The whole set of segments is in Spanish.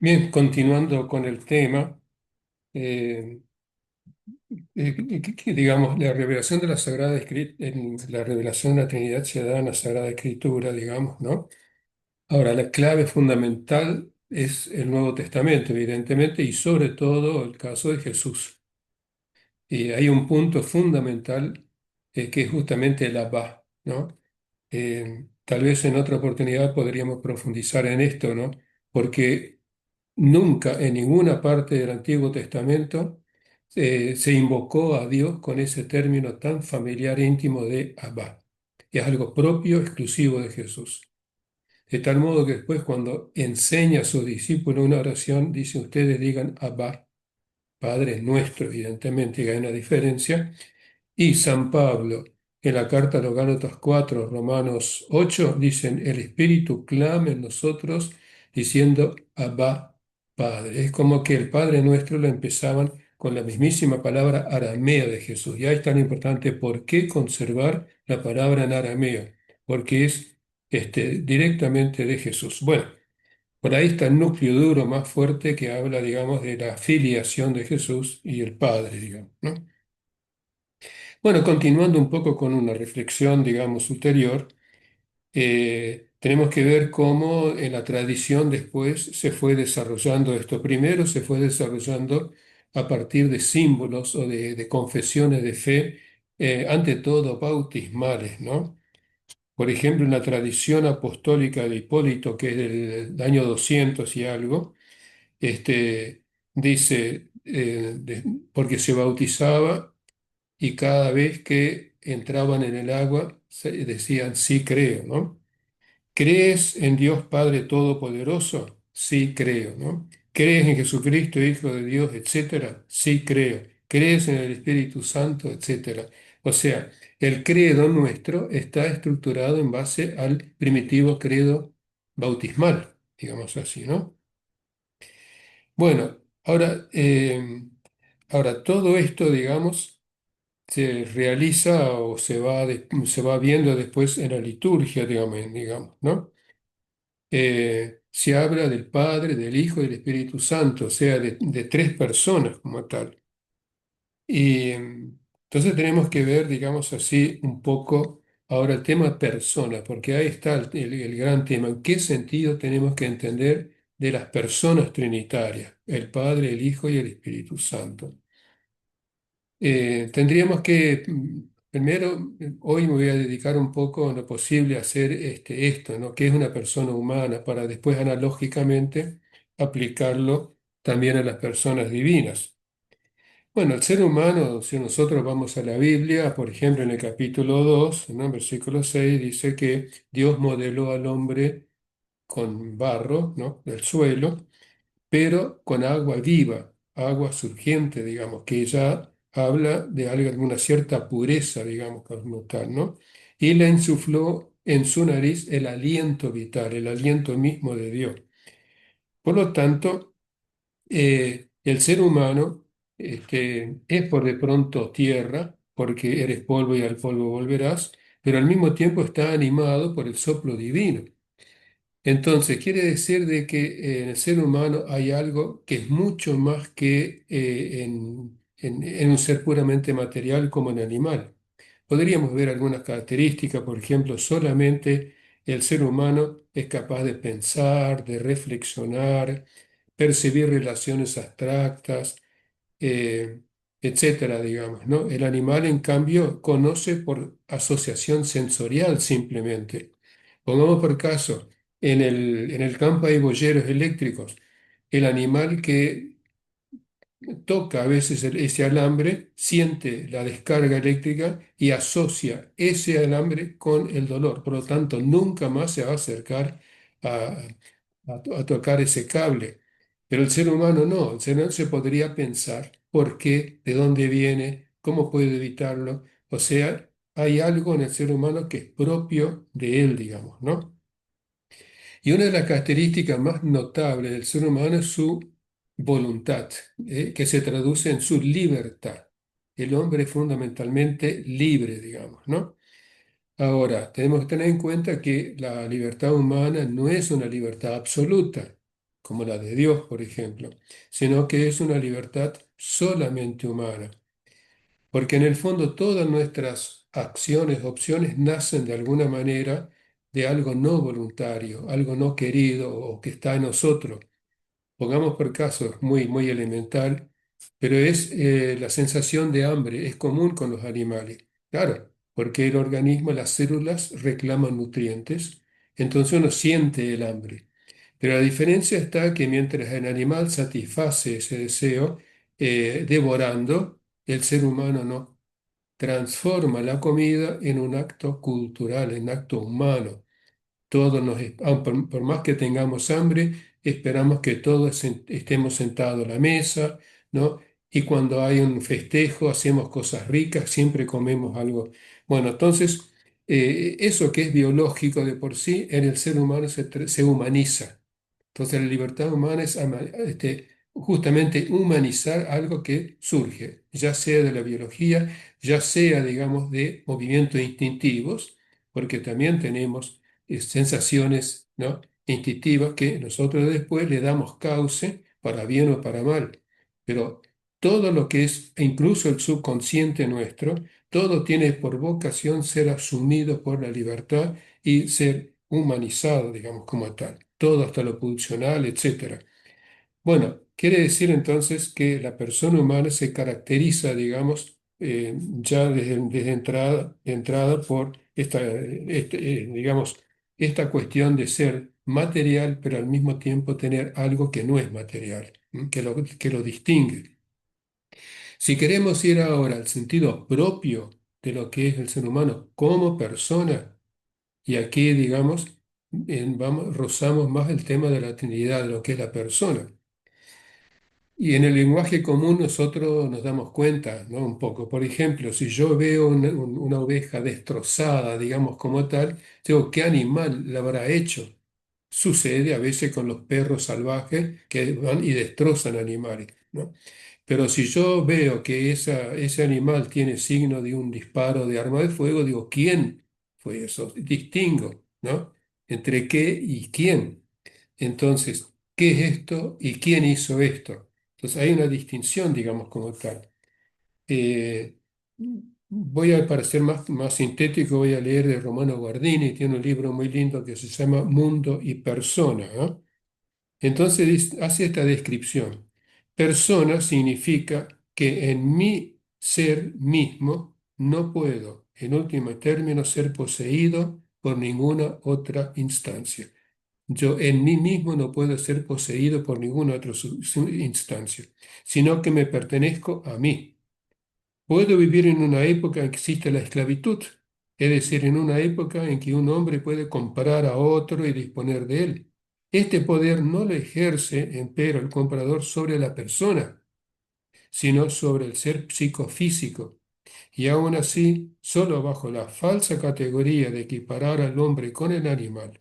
Bien, continuando con el tema, eh, digamos, la revelación de la Sagrada Escritura, la revelación de la Trinidad se da en la Sagrada Escritura, digamos, ¿no? Ahora, la clave fundamental es el Nuevo Testamento, evidentemente, y sobre todo el caso de Jesús. Y hay un punto fundamental que es justamente el Abba, ¿no? Tal vez en otra oportunidad podríamos profundizar en esto, ¿no? Porque nunca en ninguna parte del Antiguo Testamento se invocó a Dios con ese término tan familiar e íntimo de Abba. Es algo propio, exclusivo de Jesús. De tal modo que después cuando enseña a sus discípulos una oración, dice ustedes digan Abba, Padre nuestro, evidentemente, que hay una diferencia. Y San Pablo, en la carta a los Gálatas 4, Romanos 8, dicen, el Espíritu clama en nosotros diciendo, Abba, Padre. Es como que el Padre nuestro lo empezaban con la mismísima palabra aramea de Jesús. Y ahí es tan importante, ¿por qué conservar la palabra en arameo? Porque es directamente de Jesús. Bueno, por ahí está el núcleo duro más fuerte que habla, digamos, de la filiación de Jesús y el Padre, digamos, ¿no? Bueno, continuando un poco con una reflexión, digamos, ulterior, tenemos que ver cómo en la tradición después se fue desarrollando esto. Primero se fue desarrollando a partir de símbolos o de confesiones de fe, ante todo bautismales, ¿no? Por ejemplo, en la tradición apostólica de Hipólito, que es del año 200 y algo, dice, porque se bautizaba y cada vez que entraban en el agua decían, sí creo, ¿no? ¿Crees en Dios Padre Todopoderoso? Sí creo, ¿no? ¿Crees en Jesucristo, Hijo de Dios, etcétera? Sí creo. ¿Crees en el Espíritu Santo, etcétera? O sea, el credo nuestro está estructurado en base al primitivo credo bautismal, digamos así, ¿no? Bueno, ahora todo esto, digamos, se realiza o se va viendo después en la liturgia, digamos, ¿no? Se habla del Padre, del Hijo y del Espíritu Santo, o sea, de tres personas como tal. Y entonces tenemos que ver, digamos así, un poco ahora el tema persona, porque ahí está el gran tema. ¿En qué sentido tenemos que entender de las personas trinitarias, el Padre, el Hijo y el Espíritu Santo? Tendríamos que, primero, hoy me voy a dedicar un poco en lo posible a hacer esto, ¿no? ¿Qué es una persona humana? Para después analógicamente aplicarlo también a las personas divinas. Bueno, el ser humano, si nosotros vamos a la Biblia, por ejemplo, en el capítulo 2, ¿no? En versículo 6, dice que Dios modeló al hombre con barro, ¿no? Del suelo pero con agua viva, agua surgiente, digamos, que ya habla de algo, de una cierta pureza, digamos, como tal, ¿no? Y le insufló en su nariz el aliento vital, el aliento mismo de Dios. Por lo tanto, el ser humano es por de pronto tierra, porque eres polvo y al polvo volverás, pero al mismo tiempo está animado por el soplo divino. Entonces, quiere decir de que en el ser humano hay algo que es mucho más que en un ser puramente material como en animal. Podríamos ver algunas características, por ejemplo, solamente el ser humano es capaz de pensar, de reflexionar, percibir relaciones abstractas, eh, etcétera, digamos, ¿no? El animal, en cambio, conoce por asociación sensorial simplemente. Pongamos por caso, en el campo hay boyeros eléctricos. El animal que toca a veces ese alambre, siente la descarga eléctrica y asocia ese alambre con el dolor. Por lo tanto, nunca más se va a acercar a, a tocar ese cable. Pero el ser humano no, el ser humano se podría pensar por qué, de dónde viene, cómo puede evitarlo. O sea, hay algo en el ser humano que es propio de él, digamos, ¿no? Y una de las características más notables del ser humano es su voluntad, que se traduce en su libertad. El hombre es fundamentalmente libre, digamos, ¿no? Ahora, tenemos que tener en cuenta que la libertad humana no es una libertad absoluta, como la de Dios, por ejemplo, sino que es una libertad solamente humana. Porque en el fondo todas nuestras acciones, opciones nacen de alguna manera de algo no voluntario, algo no querido o que está en nosotros. Pongamos por caso, es muy, muy elemental, pero es la sensación de hambre, es común con los animales. Claro, porque el organismo, las células reclaman nutrientes, entonces uno siente el hambre. Pero la diferencia está que mientras el animal satisface ese deseo, devorando, el ser humano no transforma la comida en un acto cultural, en acto humano. Todos por más que tengamos hambre, esperamos que todos estemos sentados a la mesa, ¿no? Y cuando hay un festejo, hacemos cosas ricas, siempre comemos algo. Bueno, entonces, eso que es biológico de por sí, en el ser humano se humaniza. Entonces, la libertad humana es justamente humanizar algo que surge, ya sea de la biología, ya sea, digamos, de movimientos instintivos, porque también tenemos sensaciones, ¿no?, instintivas que nosotros después le damos cauce para bien o para mal. Pero todo lo que es, e incluso el subconsciente nuestro, todo tiene por vocación ser asumido por la libertad y ser humanizado, digamos, como tal. Todo hasta lo pulsional, etcétera. Bueno, quiere decir entonces que la persona humana se caracteriza, digamos, ya desde de entrada por digamos, esta cuestión de ser material, pero al mismo tiempo tener algo que no es material, ¿m? Que lo distingue. Si queremos ir ahora al sentido propio de lo que es el ser humano como persona, y aquí, digamos, rozamos más el tema de la Trinidad, de lo que es la persona. Y en el lenguaje común nosotros nos damos cuenta, ¿no? Un poco. Por ejemplo, si yo veo una oveja destrozada, digamos como tal, digo, ¿qué animal la habrá hecho? Sucede a veces con los perros salvajes que van y destrozan animales, ¿no? Pero si yo veo que ese animal tiene signo de un disparo de arma de fuego, digo, ¿quién fue eso? Distingo, ¿no? Entre qué y quién. Entonces, ¿qué es esto y quién hizo esto? Entonces, hay una distinción, digamos, como tal. Eh, para ser más sintético, voy a leer de Romano Guardini, tiene un libro muy lindo que se llama Mundo y Persona, ¿no? Entonces hace esta descripción. Persona significa que en mi ser mismo no puedo, en último término, ser poseído por ninguna otra instancia. Yo en mí mismo no puedo ser poseído por ninguna otra instancia, sino que me pertenezco a mí. Puedo vivir en una época en que existe la esclavitud, es decir, en una época en que un hombre puede comprar a otro y disponer de él. Este poder no lo ejerce, empero, el comprador sobre la persona, sino sobre el ser psicofísico. Y aún así, solo bajo la falsa categoría de equiparar al hombre con el animal,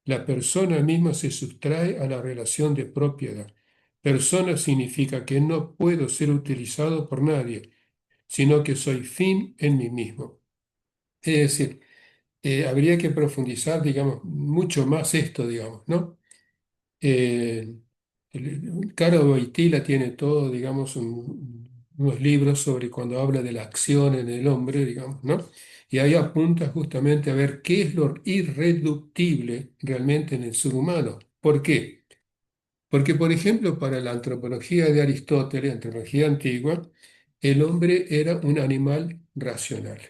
la persona misma se sustrae a la relación de propiedad. Persona significa que no puedo ser utilizado por nadie, sino que soy fin en mí mismo. Es decir, habría que profundizar, digamos, mucho más esto, digamos, ¿no? Eh, Caro Boitila tiene todo, digamos, unos libros sobre cuando habla de la acción en el hombre, digamos, ¿no? Y ahí apunta justamente a ver qué es lo irreductible realmente en el ser humano. ¿Por qué? Porque, por ejemplo, para la antropología de Aristóteles, antropología antigua, el hombre era un animal racional.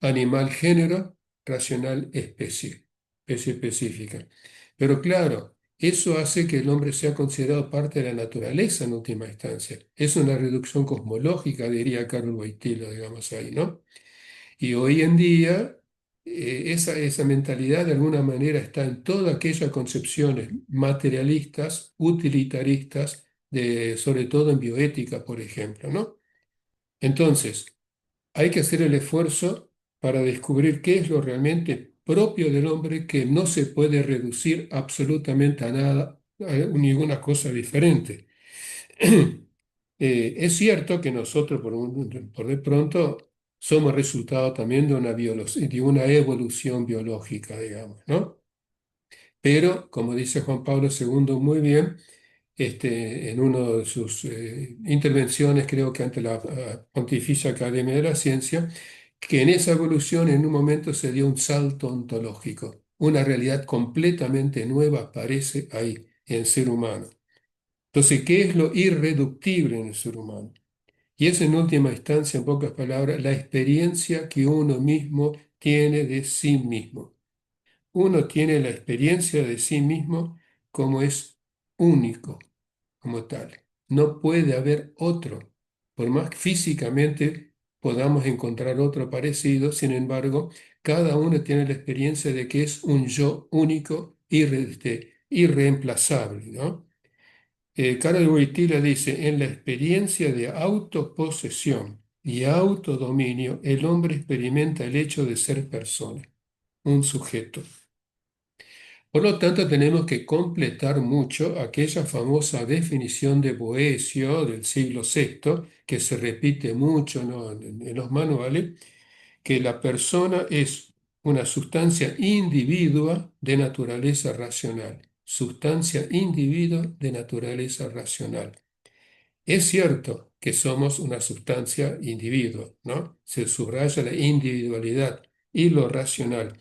Animal género, racional especie, especie específica. Pero claro, eso hace que el hombre sea considerado parte de la naturaleza en última instancia. Es una reducción cosmológica, diría Carl Wojtyla, digamos ahí, ¿no? Y hoy en día esa mentalidad de alguna manera está en todas aquellas concepciones materialistas, utilitaristas, sobre todo en bioética, por ejemplo, ¿no? Entonces, hay que hacer el esfuerzo para descubrir qué es lo realmente propio del hombre que no se puede reducir absolutamente a nada, a ninguna cosa diferente. Es cierto que nosotros, por de pronto, somos resultado también de una evolución biológica, digamos, ¿no? Pero, como dice Juan Pablo II muy bien, en una de sus intervenciones, creo que ante la Pontificia Academia de la Ciencia, que en esa evolución en un momento se dio un salto ontológico. Una realidad completamente nueva aparece ahí, en el ser humano. Entonces, ¿qué es lo irreductible en el ser humano? Y es en última instancia, en pocas palabras, la experiencia que uno mismo tiene de sí mismo. Uno tiene la experiencia de sí mismo como es único, como tal. No puede haber otro. Por más que físicamente podamos encontrar otro parecido, sin embargo, cada uno tiene la experiencia de que es un yo único, irreemplazable, ¿no? Carol Wojtyla dice, en la experiencia de autoposesión y autodominio, el hombre experimenta el hecho de ser persona, un sujeto. Por lo tanto, tenemos que completar mucho aquella famosa definición de Boecio del siglo VI, que se repite mucho, ¿no?, en los manuales, que la persona es una sustancia individua de naturaleza racional. Sustancia individua de naturaleza racional. Es cierto que somos una sustancia individua, ¿no? Se subraya la individualidad y lo racional.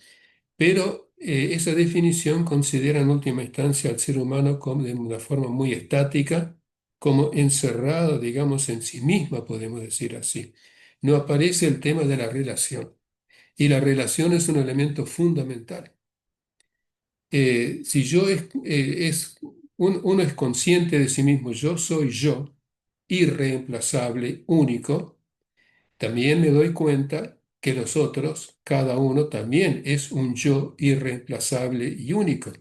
Pero esa definición considera en última instancia al ser humano como de una forma muy estática, como encerrado, digamos, en sí misma, podemos decir así. No aparece el tema de la relación. Y la relación es un elemento fundamental. Si yo uno es consciente de sí mismo, yo soy yo, irreemplazable, único, también me doy cuenta que los otros, cada uno también es un yo irreemplazable y único.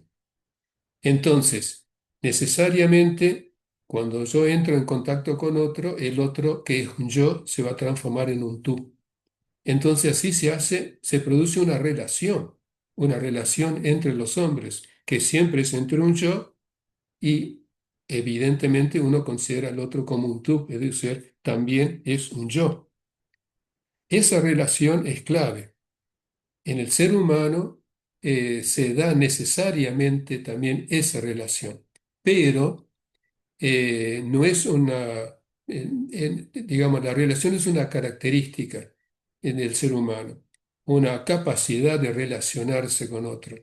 Entonces, necesariamente, cuando yo entro en contacto con otro, el otro, que es un yo, se va a transformar en un tú. Entonces, así se produce una relación entre los hombres, que siempre es entre un yo y evidentemente uno considera al otro como un tú, es decir, también es un yo. Esa relación es clave. En el ser humano se da necesariamente también esa relación, pero no es digamos, la relación es una característica en el ser humano, una capacidad de relacionarse con otro.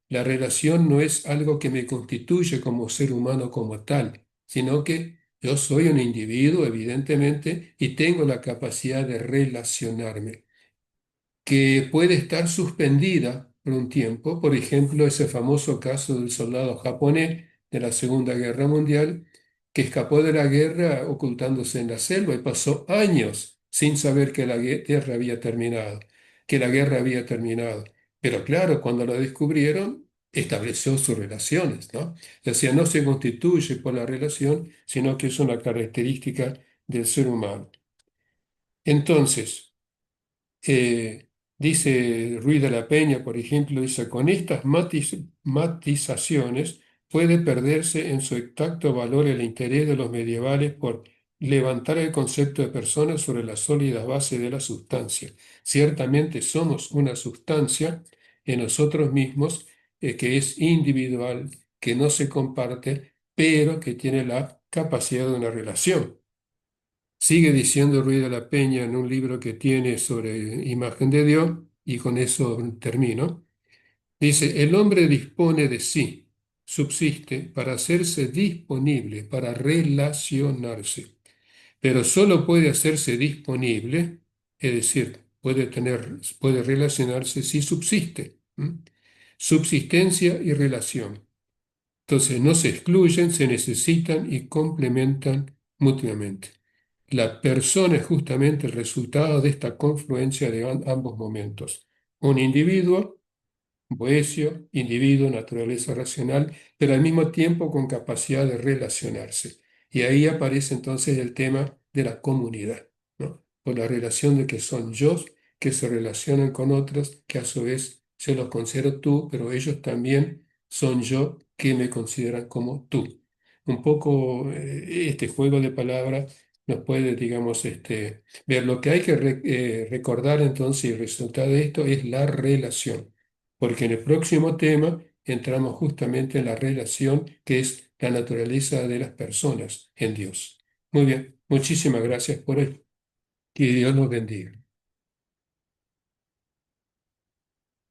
La relación no es algo que me constituye como ser humano como tal, sino que yo soy un individuo, evidentemente, y tengo la capacidad de relacionarme que puede estar suspendida por un tiempo. Por ejemplo, ese famoso caso del soldado japonés de la Segunda Guerra Mundial, que escapó de la guerra ocultándose en la selva y pasó años sin saber que la guerra había terminado, que la guerra había terminado. Pero claro, cuando lo descubrieron, estableció sus relaciones, ¿no? Es decir, no se constituye por la relación, sino que es una característica del ser humano. Entonces, eh, dice Ruiz de la Peña, por ejemplo, dice, con estas matizaciones puede perderse en su exacto valor el interés de los medievales por levantar el concepto de persona sobre las sólidas bases de la sustancia. Ciertamente somos una sustancia en nosotros mismos que es individual, que no se comparte, pero que tiene la capacidad de una relación. Sigue diciendo Ruiz de la Peña en un libro que tiene sobre imagen de Dios, y con eso termino. Dice, el hombre dispone de sí, subsiste para hacerse disponible, para relacionarse, pero solo puede hacerse disponible, es decir, puede relacionarse si subsiste. ¿M? Subsistencia y relación. Entonces no se excluyen, se necesitan y complementan mutuamente. La persona es justamente el resultado de esta confluencia de ambos momentos. Un individuo, boecio, individuo, naturaleza racional, pero al mismo tiempo con capacidad de relacionarse. Y ahí aparece entonces el tema de la comunidad, ¿no? Por la relación de que son yo que se relacionan con otros, que a su vez se los considero tú, pero ellos también son yo que me consideran como tú. Un poco este juego de palabras nos puede, digamos, ver. Lo que hay que recordar entonces y resultado de esto es la relación, porque en el próximo tema entramos justamente en la relación que es la naturaleza de las personas en Dios. Muy bien, muchísimas gracias por ello. Que Dios los bendiga.